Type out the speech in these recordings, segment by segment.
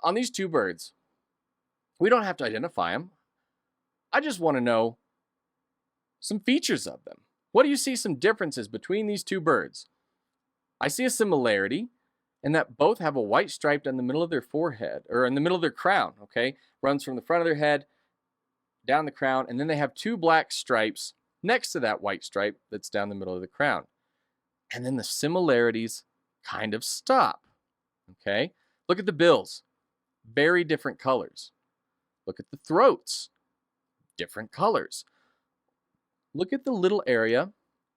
on these two birds, we don't have to identify them. I just want to know some features of them. What do you see some differences between these two birds? I see a similarity in that both have a white stripe down the middle of their forehead, or in the middle of their crown, okay? Runs from the front of their head down the crown, and then they have two black stripes next to that white stripe that's down the middle of the crown. And then the similarities kind of stop, okay? Look at the bills, very different colors. Look at the throats, different colors. Look at the little area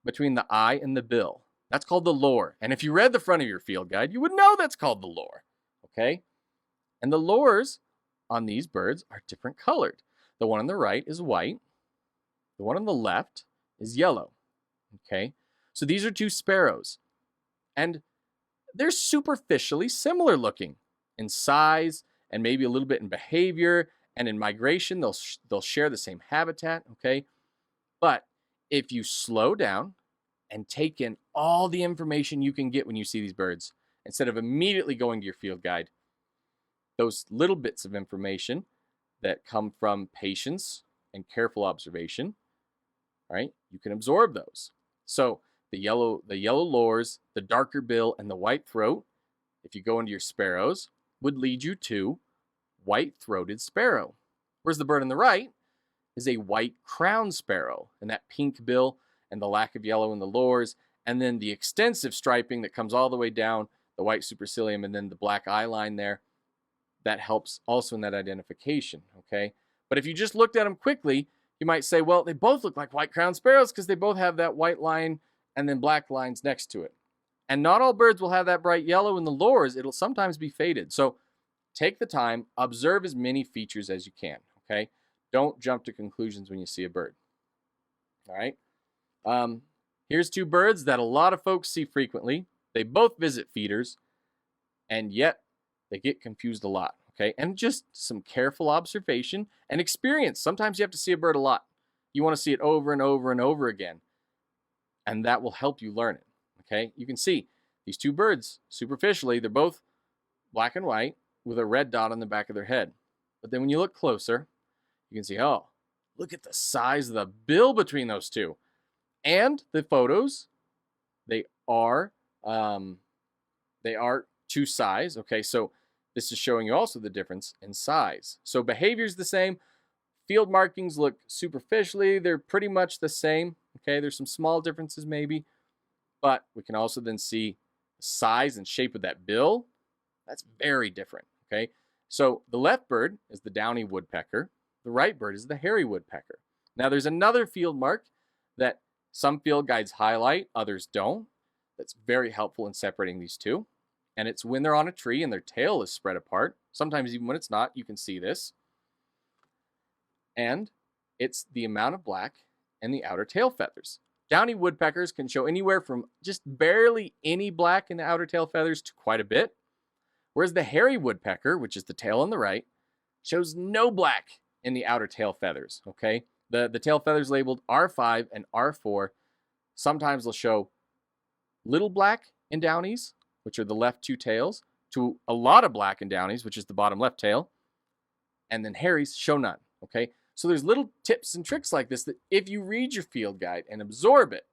between the eye and the bill. That's called the lore. And if you read the front of your field guide, you would know that's called the lore, okay? And the lores on these birds are different colored. The one on the right is white. The one on the left is yellow, okay? So these are two sparrows. And they're superficially similar looking in size and maybe a little bit in behavior, and in migration, they'll share the same habitat, okay? But if you slow down and take in all the information you can get when you see these birds, instead of immediately going to your field guide, those little bits of information that come from patience and careful observation, right? You can absorb those. So the yellow lores, the darker bill, and the white throat, if you go into your sparrows, would lead you to white-throated sparrow. Whereas the bird on the right is a white crown sparrow, and that pink bill and the lack of yellow in the lores, and then the extensive striping that comes all the way down, the white supercilium, and then the black eye line there, that helps also in that identification, okay? But if you just looked at them quickly, you might say, well, they both look like white crown sparrows because they both have that white line and then black lines next to it. And not all birds will have that bright yellow in the lores. It'll sometimes be faded. So take the time, observe as many features as you can, okay? Don't jump to conclusions when you see a bird, all right? Here's two birds that a lot of folks see frequently. They both visit feeders, and yet they get confused a lot, okay? And just some careful observation and experience. Sometimes you have to see a bird a lot. You want to see it over and over and over again, and that will help you learn it, okay? You can see these two birds, superficially, they're both black and white with a red dot on the back of their head. But then when you look closer, you can see, oh, look at the size of the bill between those two. And the photos, they are two size, okay? So this is showing you also the difference in size. So behavior is the same. Field markings look superficially, they're pretty much the same, okay? There's some small differences maybe, but we can also then see the size and shape of that bill. That's very different, okay? So the left bird is the downy woodpecker. The right bird is the hairy woodpecker. Now there's another field mark that some field guides highlight, others don't. That's very helpful in separating these two. And it's when they're on a tree and their tail is spread apart. Sometimes even when it's not, you can see this. And it's the amount of black in the outer tail feathers. Downy woodpeckers can show anywhere from just barely any black in the outer tail feathers to quite a bit. Whereas the hairy woodpecker, which is the tail on the right, shows no black in the outer tail feathers, okay? The tail feathers labeled R5 and R4, sometimes they'll show little black in downies, which are the left two tails, to a lot of black in downies, which is the bottom left tail, and then hairies show none, okay? So there's little tips and tricks like this that if you read your field guide and absorb it,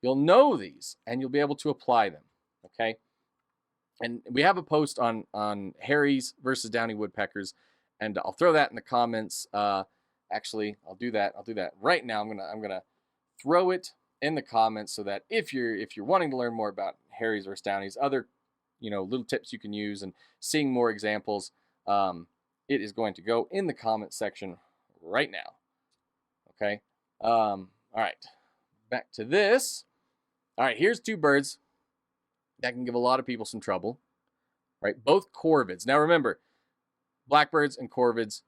you'll know these and you'll be able to apply them, okay? And we have a post on hairies versus downy woodpeckers, and I'll throw that in the comments. Actually, I'll do that right now. I'm gonna throw it in the comments so that if you're wanting to learn more about hairies versus downies, other little tips you can use, and seeing more examples, it is going to go in the comment section right now. Okay. All right. Back to this. All right. Here's two birds that can give a lot of people some trouble. Right. Both corvids. Now remember, blackbirds and corvids,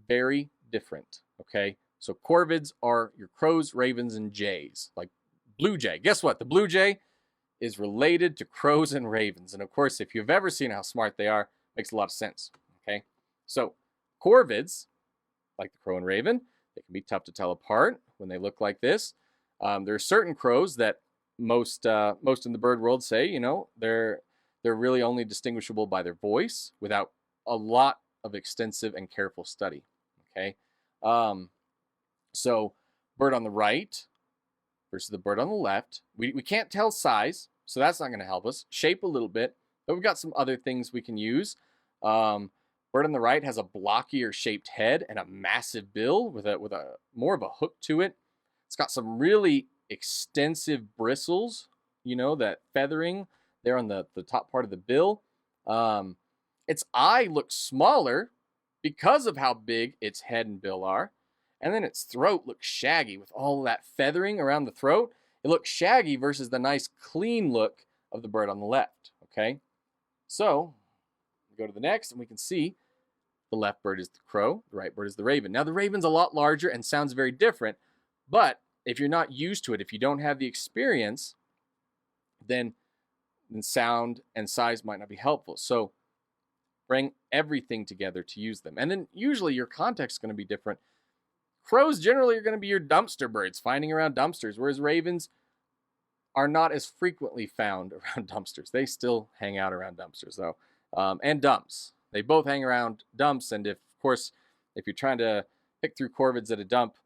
very different. Okay. So corvids are your crows, ravens, and jays, like blue jay. Guess what? The blue jay is related to crows and ravens. And of course, if you've ever seen how smart they are, makes a lot of sense. Okay. So corvids, like the crow and raven, they can be tough to tell apart when they look like this. There are certain crows that most in the bird world say, they're really only distinguishable by their voice without a lot of extensive and careful study. Okay, so bird on the right versus the bird on the left. We can't tell size, so that's not going to help us. Shape a little bit, but we've got some other things we can use. Bird on the right has a blockier shaped head and a massive bill with a more of a hook to it. It's got some really extensive bristles, that feathering there on the top part of the bill. Its eye looks smaller because of how big its head and bill are. And then its throat looks shaggy with all that feathering around the throat. It looks shaggy versus the nice clean look of the bird on the left, okay? So, we go to the next and we can see the left bird is the crow, the right bird is the raven. Now, the raven's a lot larger and sounds very different, but if you're not used to it, if you don't have the experience, then sound and size might not be helpful. So, bring everything together to use them. And then usually your context is going to be different. Crows generally are going to be your dumpster birds, finding around dumpsters, whereas ravens are not as frequently found around dumpsters. They still hang out around dumpsters, though, and dumps. They both hang around dumps, and of course, if you're trying to pick through corvids at a dump,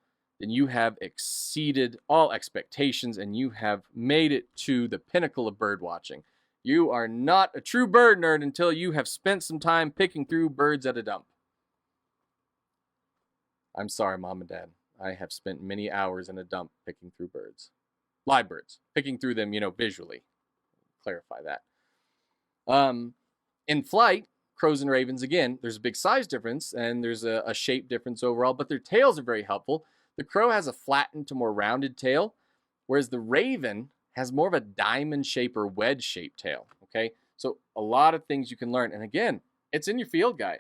then you have exceeded all expectations, and you have made it to the pinnacle of bird watching. You are not a true bird nerd until you have spent some time picking through birds at a dump. I'm sorry, Mom and Dad. I have spent many hours in a dump picking through birds. Live birds. Picking through them, visually. Clarify that. In flight, crows and ravens, again, there's a big size difference, and there's a shape difference overall, but their tails are very helpful. The crow has a flattened to more rounded tail, whereas the raven has more of a diamond shape or wedge shaped tail, okay? So a lot of things you can learn. And again, it's in your field guide.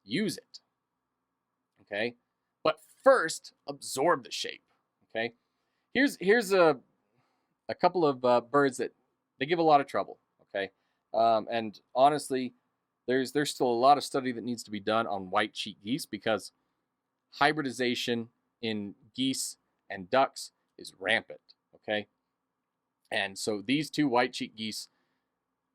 Use it, okay? But first, absorb the shape, okay? Here's a couple of birds that they give a lot of trouble, okay? And honestly, there's still a lot of study that needs to be done on white-cheeked geese because hybridization in geese and ducks is rampant, okay? And so these two white-cheeked geese,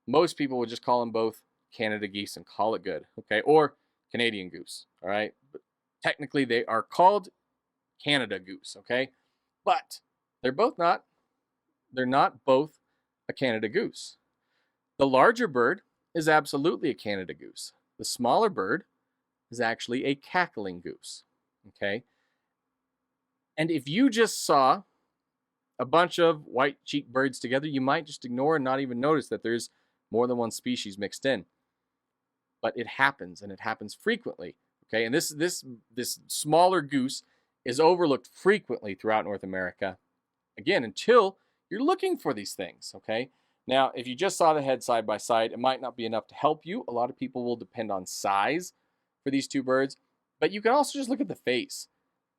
most people would just call them both Canada geese and call it good, okay? Or Canadian goose, all right? But technically, they are called Canada goose, okay? But they're not both a Canada goose. The larger bird is absolutely a Canada goose. The smaller bird is actually a cackling goose, okay? And if you just saw a bunch of white-cheeked birds together, you might just ignore and not even notice that there's more than one species mixed in. But it happens, and it happens frequently, okay? And this smaller goose is overlooked frequently throughout North America, again, until you're looking for these things, okay? Now, if you just saw the head side by side, it might not be enough to help you. A lot of people will depend on size for these two birds, but you can also just look at the face.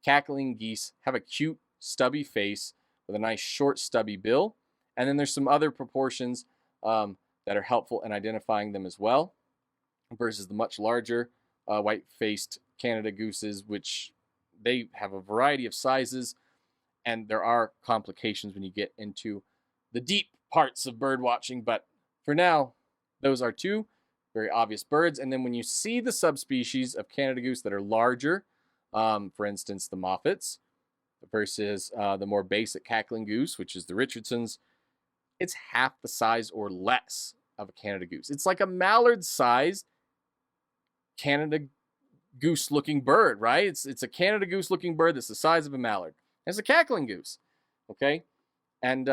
Cackling geese have a cute, stubby face with a nice, short, stubby bill, and then there's some other proportions that are helpful in identifying them as well, versus the much larger white-faced Canada gooses, which they have a variety of sizes, and there are complications when you get into the deep parts of bird watching. But for now, those are two very obvious birds. And then when you see the subspecies of Canada goose that are larger, for instance, the Moffats versus the more basic cackling goose, which is the Richardsons, it's half the size or less of a Canada goose. It's like a mallard-sized Canada goose-looking bird, right? It's a Canada goose-looking bird that's the size of a mallard. It's a cackling goose, okay? And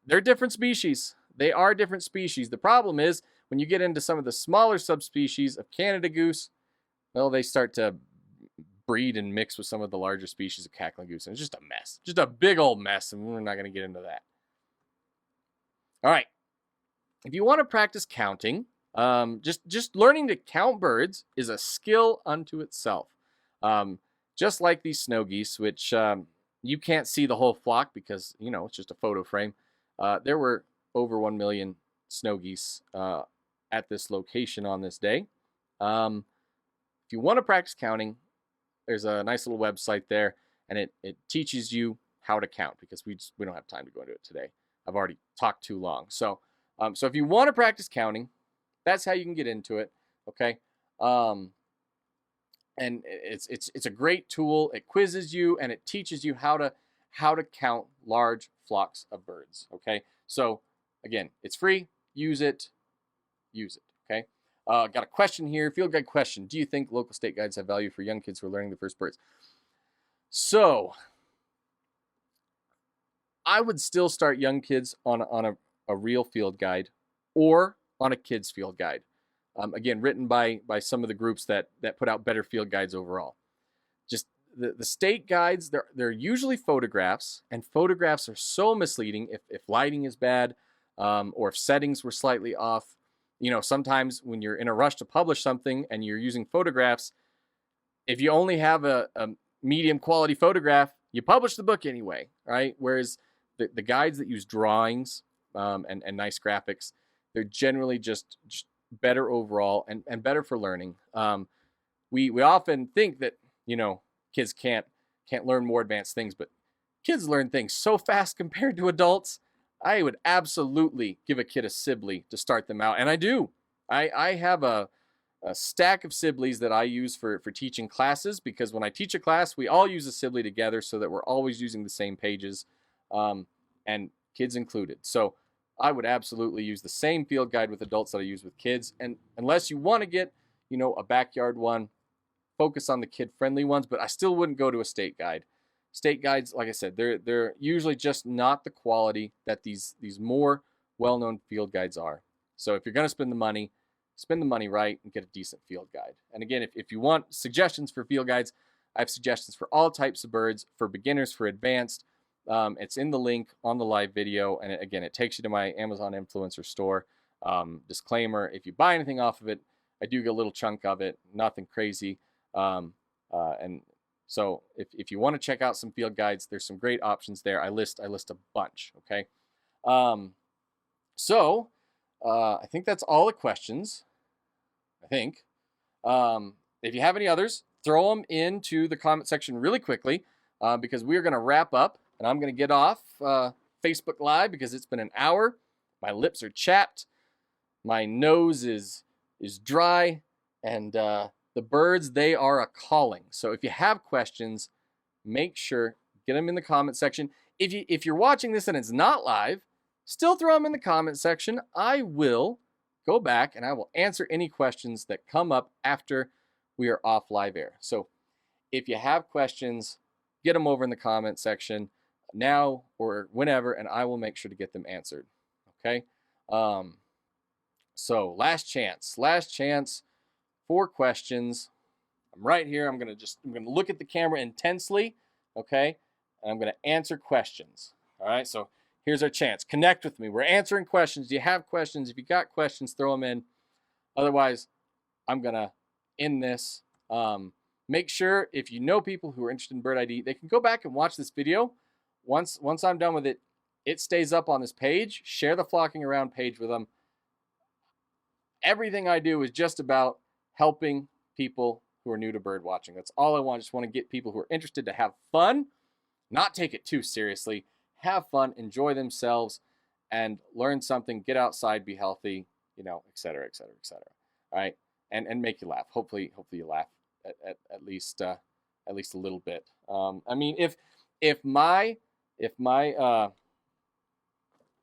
they're different species. They are different species. The problem is when you get into some of the smaller subspecies of Canada goose, well, they start to breed and mix with some of the larger species of cackling goose, and it's just a mess. Just a big old mess, and we're not going to get into that. All right. If you want to practice counting, just learning to count birds is a skill unto itself. Just like these snow geese, which you can't see the whole flock because, it's just a photo frame. There were over 1 million snow geese at this location on this day. If you want to practice counting, there's a nice little website there, and it teaches you how to count because we don't have time to go into it today. I've already talked too long. So if you want to practice counting, that's how you can get into it, okay? And it's a great tool. It quizzes you and it teaches you how to count large flocks of birds. Okay, so again, it's free. Use it. Okay. Got a question here. Field guide question. Do you think local state guides have value for young kids who are learning the first birds? So I would still start young kids on a real field guide or on a kids field guide. Again, written by some of the groups that put out better field guides overall. Just the state guides, they're usually photographs, and photographs are so misleading if lighting is bad, or if settings were slightly off. You know, sometimes when you're in a rush to publish something and you're using photographs, if you only have a medium quality photograph, you publish the book anyway, right? Whereas the guides that use drawings and nice graphics, they're generally just better overall and better for learning. We often think that, you know, kids can't learn more advanced things, but kids learn things so fast compared to adults. I would absolutely give a kid a Sibley to start them out, and I do. I have a stack of Sibleys that I use for teaching classes, because when I teach a class, we all use a Sibley together so that we're always using the same pages, and kids included. So I would absolutely use the same field guide with adults that I use with kids. And unless you want to get, you know, a backyard one, focus on the kid-friendly ones, but I still wouldn't go to a state guide. State guides, like I said, they're usually just not the quality that these more well-known field guides are. So if you're going to spend the money right and get a decent field guide. And again, if you want suggestions for field guides, I have suggestions for all types of birds, for beginners, for advanced. It's in the link on the live video, and it takes you to my Amazon influencer store. Disclaimer, if you buy anything off of it, I do get a little chunk of it, nothing crazy. And so if you want to check out some field guides, there's some great options there. I list a bunch, okay? So I think that's all the questions, I think. If you have any others, throw them into the comment section really quickly, because we're going to wrap up. And I'm going to get off Facebook Live because it's been an hour. My lips are chapped. My nose is dry. And the birds, they are a calling. So if you have questions, make sure, get them in the comment section. If you're watching this and it's not live, still throw them in the comment section. I will go back and I will answer any questions that come up after we are off live air. So if you have questions, get them over in the comment section now or whenever, and I will make sure to get them answered. Okay. So last chance for questions. I'm right here. I'm going to look at the camera intensely. Okay. And I'm going to answer questions. All right. So here's our chance. Connect with me. We're answering questions. Do you have questions? If you got questions, throw them in. Otherwise, I'm going to end this. Make sure, if you know people who are interested in bird ID, they can go back and watch this video. Once I'm done with it, it stays up on this page. Share the Flocking Around page with them. Everything I do is just about helping people who are new to bird watching. That's all I want. I just want to get people who are interested to have fun, not take it too seriously, have fun, enjoy themselves, and learn something, get outside, be healthy, you know, et cetera, et cetera, et cetera. All right, and make you laugh. Hopefully you laugh at least a little bit. I mean, if my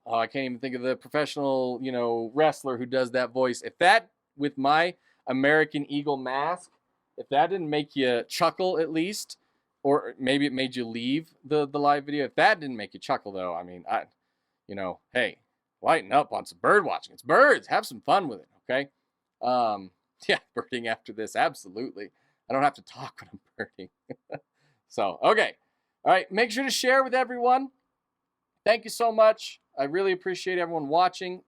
I can't even think of the professional, you know, wrestler who does that voice. If that, with my American Eagle mask, if that didn't make you chuckle at least, or maybe it made you leave the live video. If that didn't make you chuckle, though, I mean, hey, lighten up on some bird watching. It's birds. Have some fun with it, okay? Yeah, birding after this, absolutely. I don't have to talk when I'm birding. So, okay. All right, make sure to share with everyone. Thank you so much. I really appreciate everyone watching.